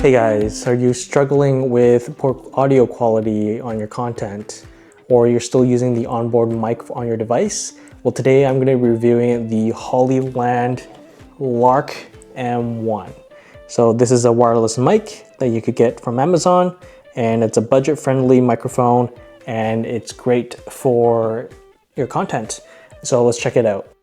Hey guys, are you struggling with poor audio quality on your content, or you're still using the onboard mic on your device? Well, today I'm going to be reviewing the Hollyland Lark M1. So this is a wireless mic that you could get from Amazon, and it's a budget-friendly microphone, and it's great for your content. So let's check it out.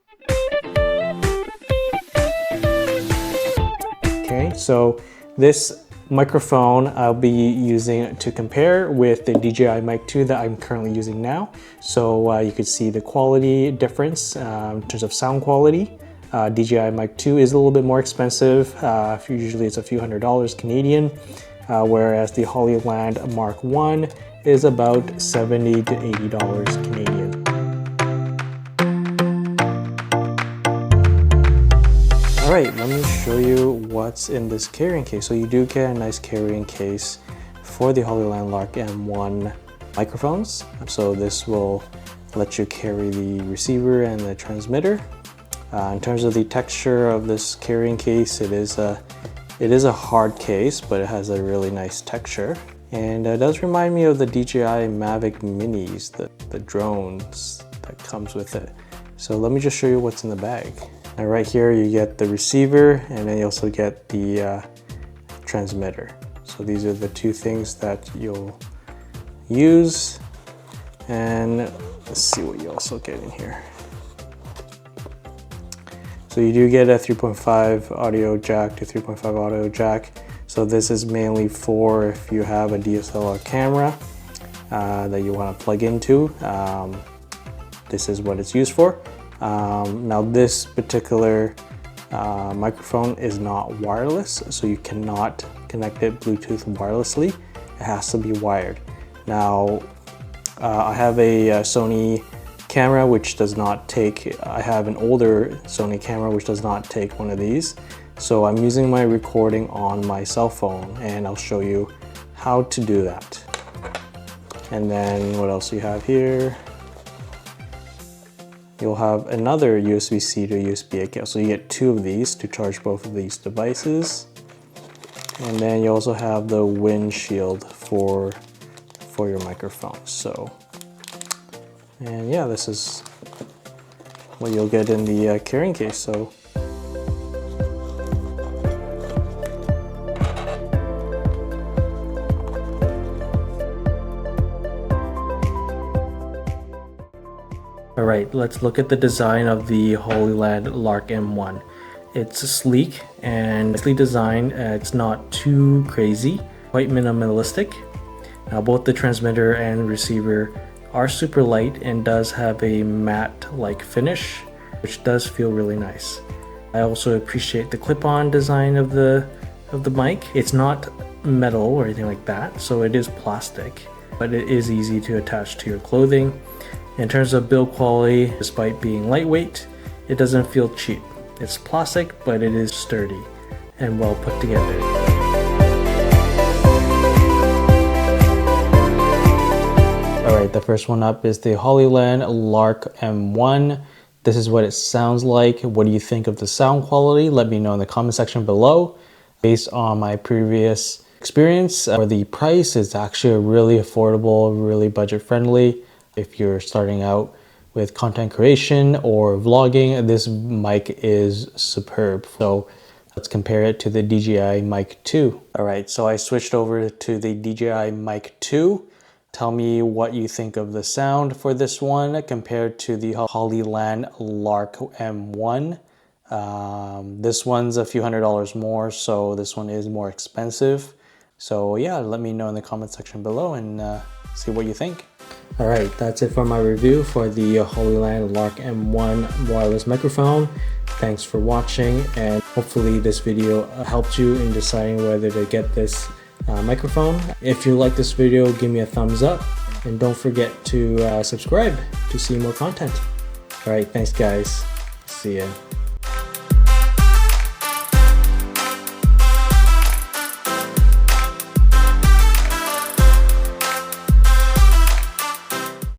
Okay, so this microphone I'll be using to compare with the DJI Mic 2 that I'm currently using now. So you could see the quality difference in terms of sound quality. DJI Mic 2 is a little bit more expensive. Usually it's a few $100s Canadian, whereas the Hollyland Mark 1 is about $70 to $80 Canadian. All right, let me show you what's in this carrying case. So you do get a nice carrying case for the Hollyland Lark M1 microphones. So this will let you carry the receiver and the transmitter. In terms of the texture of this carrying case, it is a hard case, but it has a really nice texture. And it does remind me of the DJI Mavic Minis, the drones that comes with it. So let me just show you what's in the bag. Now right here you get the receiver, and then you also get the transmitter. So these are the two things that you'll use. And let's see what you also get in here. So you do get a 3.5 audio jack to 3.5 audio jack. So this is mainly for if you have a DSLR camera that you want to plug into. This is what it's used for. Now this particular microphone is not wireless, so you cannot connect it Bluetooth wirelessly. It has to be wired. Now I have a Sony camera which does not take, I have an older Sony camera which does not take one of these. So I'm using my recording on my cell phone, and I'll show you how to do that. And then what else you have here? You'll have another USB-C to USB-A cable. So you get two of these to charge both of these devices. And then you also have the windshield for your microphone. So, and yeah, this is what you'll get in the carrying case. So, all right, let's look at the design of the Hollyland Lark M1. It's sleek and nicely designed. It's not too crazy, quite minimalistic. Now both the transmitter and receiver are super light and does have a matte-like finish, which does feel really nice. I also appreciate the clip-on design of the mic. It's not metal or anything like that, so it is plastic, but it is easy to attach to your clothing. In terms of build quality, despite being lightweight, it doesn't feel cheap. It's plastic, but it is sturdy and well put together. Alright, the first one up is the Hollyland Lark M1. This is what it sounds like. What do you think of the sound quality? Let me know in the comment section below. Based on my previous experience, for the price, it's actually really affordable, really budget friendly. If you're starting out with content creation or vlogging, this mic is superb. So let's compare it to the DJI Mic 2. All right, so I switched over to the DJI Mic 2. Tell me what you think of the sound for this one compared to the Hollyland Lark M1. This one's a few $100s more, so this one is more expensive. So yeah, let me know in the comment section below and see what you think. Alright, that's it for my review for the Hollyland Lark M1 wireless microphone. Thanks for watching, and hopefully this video helped you in deciding whether to get this microphone. If you like this video, give me a thumbs up, and don't forget to subscribe to see more content. Alright, thanks guys. See ya.